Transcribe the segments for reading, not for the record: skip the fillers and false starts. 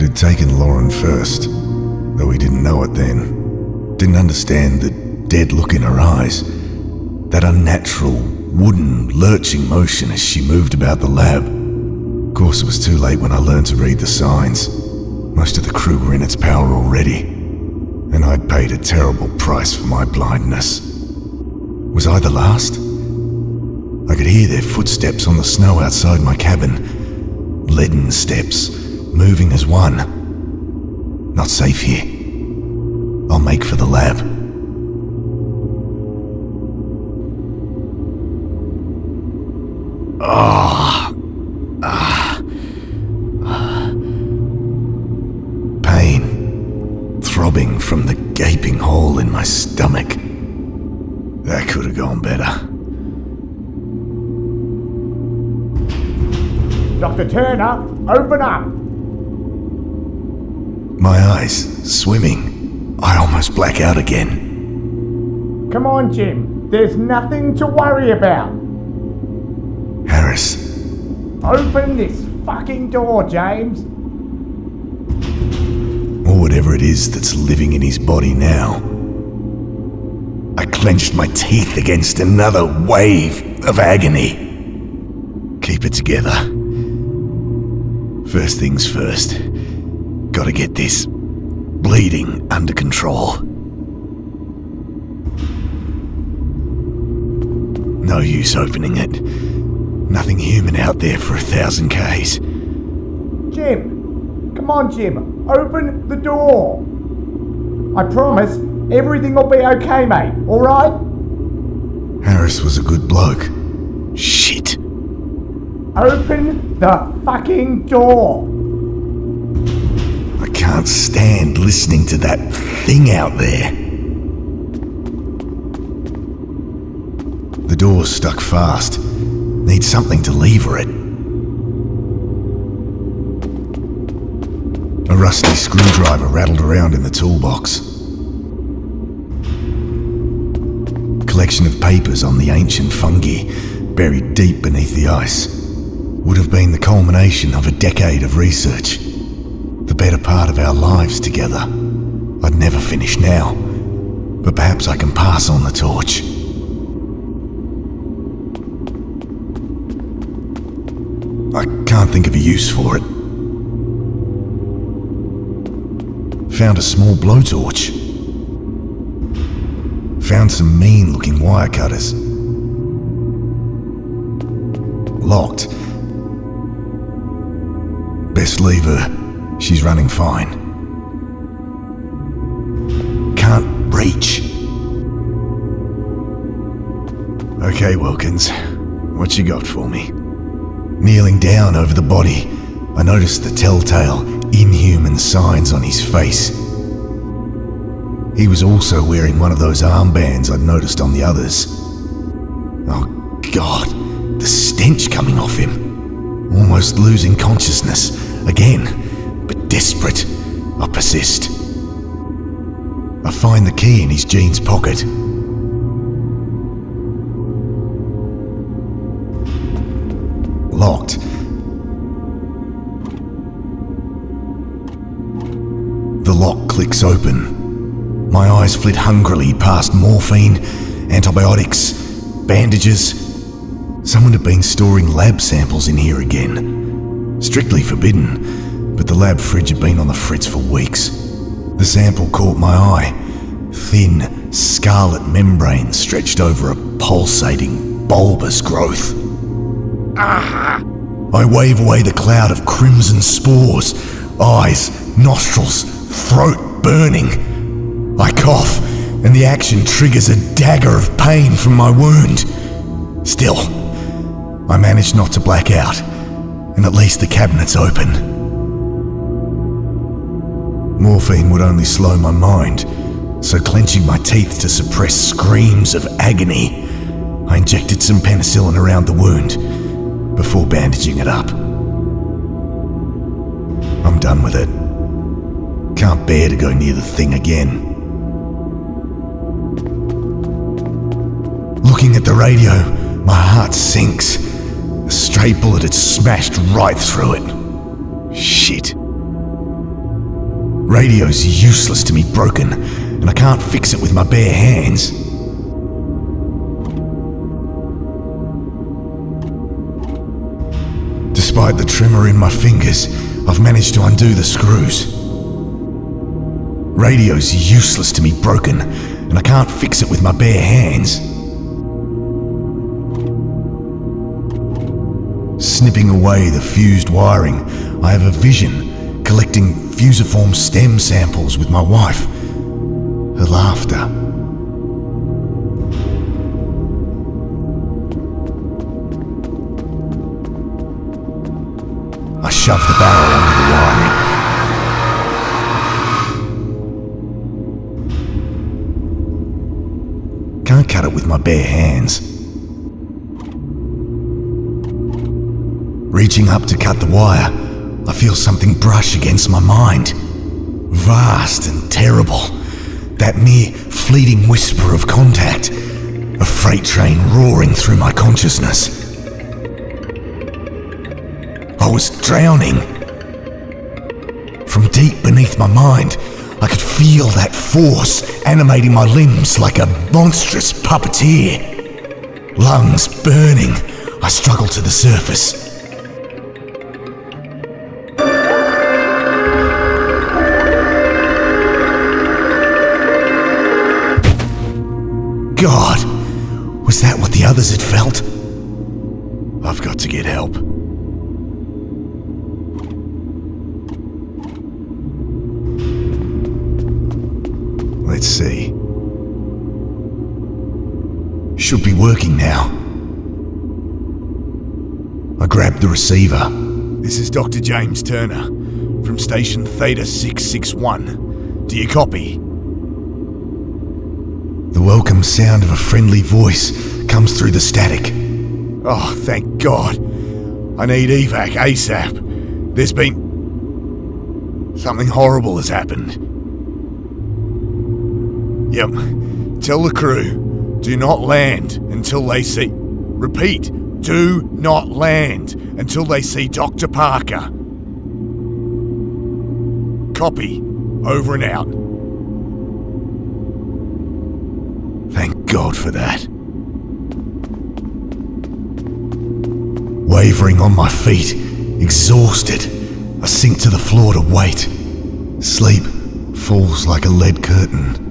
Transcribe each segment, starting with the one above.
had taken Lauren first, though he didn't know it then. Didn't understand the dead look in her eyes, that unnatural, wooden, lurching motion as she moved about the lab. Of course, it was too late when I learned to read the signs. Most of the crew were in its power already, and I'd paid a terrible price for my blindness. Was I the last? I could hear their footsteps on the snow outside my cabin. Leaden steps, moving as one. Not safe here. I'll make for the lab. Pain, throbbing from the gaping hole in my stomach. That could have gone better. Dr. Turner, open up! My eyes, swimming. I almost black out again. Come on, Jim. There's nothing to worry about. Harris. Open this fucking door, James. Or whatever it is that's living in his body now. I clenched my teeth against another wave of agony. Keep it together. First things first. Gotta get this bleeding under control. No use opening it. Nothing human out there for 1,000 Ks. Jim! Come on, Jim. Open the door. I promise everything will be okay, mate. Alright? Harris was a good bloke. Shit. Open the fucking door. I can't stand listening to that thing out there. The door's stuck fast. Need something to lever it. A rusty screwdriver rattled around in the toolbox. Collection of papers on the ancient fungi buried deep beneath the ice. Would have been the culmination of a decade of research. The better part of our lives together. I'd never finish now, but perhaps I can pass on the torch. I can't think of a use for it. Found a small blowtorch. Found some mean-looking wire cutters. Locked. Best leave her. She's running fine. Can't reach. Okay, Wilkins. What you got for me? Kneeling down over the body, I noticed the telltale, inhuman signs on his face. He was also wearing one of those armbands I'd noticed on the others. Oh God, the stench coming off him. Almost losing consciousness again, but desperate. I persist. I find the key in his jeans pocket. Locked. The lock clicks open. My eyes flit hungrily past morphine, antibiotics, bandages. Someone had been storing lab samples in here again. Strictly forbidden, but the lab fridge had been on the fritz for weeks. The sample caught my eye. Thin, scarlet membrane stretched over a pulsating, bulbous growth. I wave away the cloud of crimson spores, eyes, nostrils, throat burning. I cough, and the action triggers a dagger of pain from my wound. Still, I manage not to black out, and at least the cabinet's open. Morphine would only slow my mind, so clenching my teeth to suppress screams of agony, I injected some penicillin around the wound before bandaging it up. I'm done with it. Can't bear to go near the thing again. Looking at the radio, my heart sinks. A stray bullet had smashed right through it. Shit. Radio's useless to me, broken, and I can't fix it with my bare hands. Despite the tremor in my fingers, I've managed to undo the screws. Radio's useless to me, broken, and I can't fix it with my bare hands. Snipping away the fused wiring, I have a vision, collecting fusiform stem samples with my wife. Her laughter. I shoved the barrel under the wiring. Can't cut it with my bare hands. Reaching up to cut the wire, I feel something brush against my mind. Vast and terrible. That mere fleeting whisper of contact. A freight train roaring through my consciousness. I was drowning. From deep beneath my mind, I could feel that force animating my limbs like a monstrous puppeteer. Lungs burning, I struggled to the surface. God, was that what the others had felt? I've got to get help. Let's see. Should be working now. I grabbed the receiver. This is Dr. James Turner from station Theta 661. Do you copy? The welcome sound of a friendly voice comes through the static. Oh, thank God. I need evac ASAP. There's been... something horrible has happened. Yep. Tell the crew, do not land until they see... Repeat, do not land until they see Dr. Parker. Copy. Over and out. Thank God for that. Wavering on my feet, exhausted, I sink to the floor to wait. Sleep falls like a lead curtain.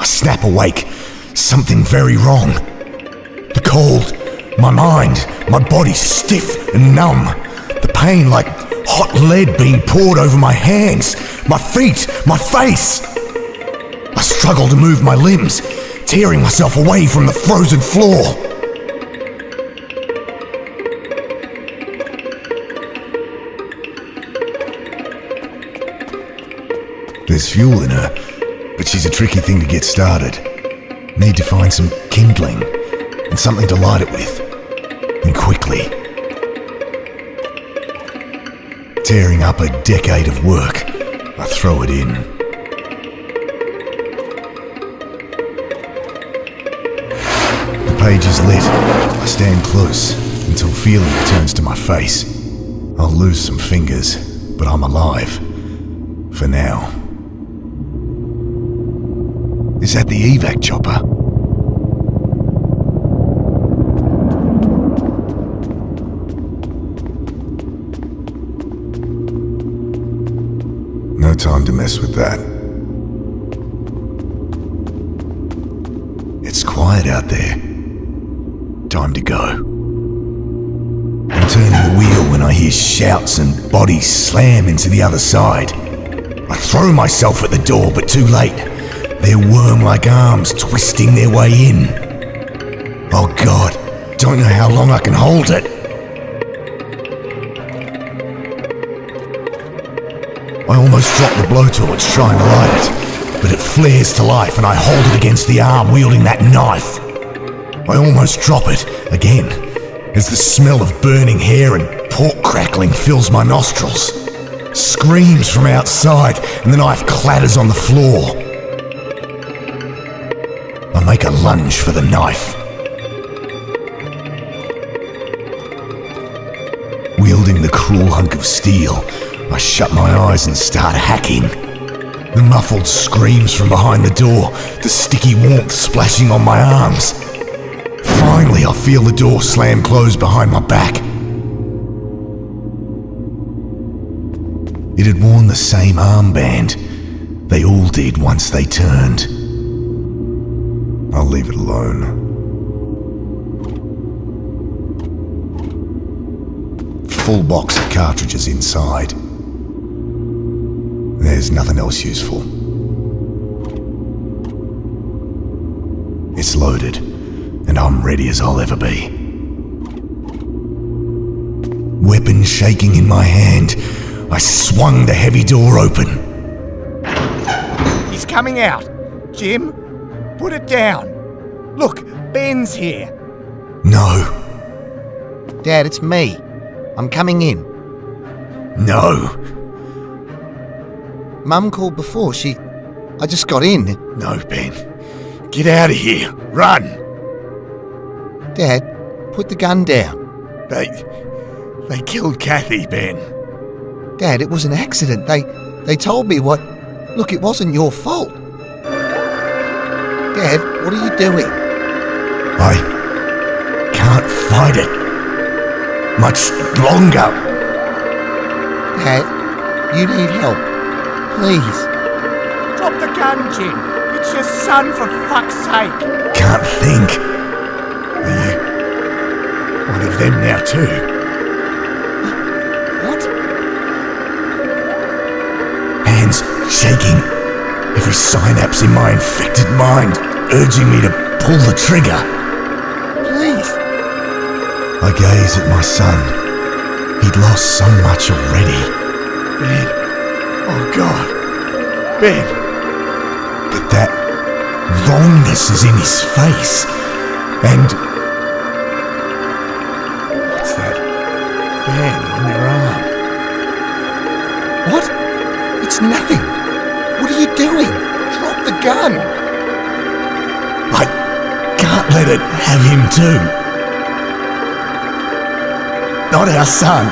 Snap awake. Something very wrong. The cold, my mind, my body stiff and numb. The pain like hot lead being poured over my hands, my feet, my face. I struggle to move my limbs, tearing myself away from the frozen floor. There's fuel in her. But she's a tricky thing to get started. Need to find some kindling and something to light it with. And quickly. Tearing up a decade of work, I throw it in. The page is lit. I stand close until feeling returns to my face. I'll lose some fingers, but I'm alive. For now. Is that the evac chopper? No time to mess with that. It's quiet out there. Time to go. I'm turning the wheel when I hear shouts and bodies slam into the other side. I throw myself at the door, but too late. Their worm-like arms twisting their way in. Oh God, don't know how long I can hold it. I almost drop the blowtorch trying to light it, but it flares to life and I hold it against the arm wielding that knife. I almost drop it again as the smell of burning hair and pork crackling fills my nostrils. screams from outside, and the knife clatters on the floor. I make a lunge for the knife. Wielding the cruel hunk of steel, I shut my eyes and start hacking. The muffled screams from behind the door, the sticky warmth splashing on my arms. Finally, I feel the door slam close behind my back. It had worn the same armband. They all did once they turned. I'll leave it alone. Full box of cartridges inside. There's nothing else useful. It's loaded, and I'm ready as I'll ever be. Weapon shaking in my hand, I swung the heavy door open. He's coming out. Jim, put it down. Look, Ben's here. No. Dad, it's me. I'm coming in. No. Mum called before. I just got in. No, Ben. Get out of here. Run. Dad, put the gun down. They killed Kathy, Ben. Dad, it was an accident. They told me what... Look, it wasn't your fault. Dad, what are you doing? I can't fight it much longer. Dad, you need help. Please. Drop the gun, Jim. It's your son, for fuck's sake. Can't think. Are you one of them now too? What? Hands shaking. Every synapse in my infected mind urging me to pull the trigger. Please. I gaze at my son. He'd lost so much already. Ben. Oh, God. Ben. But that wrongness is in his face. And... what's that band on your arm? What? It's nothing. What are you doing? Drop the gun. I can't let it have him too. Not our son.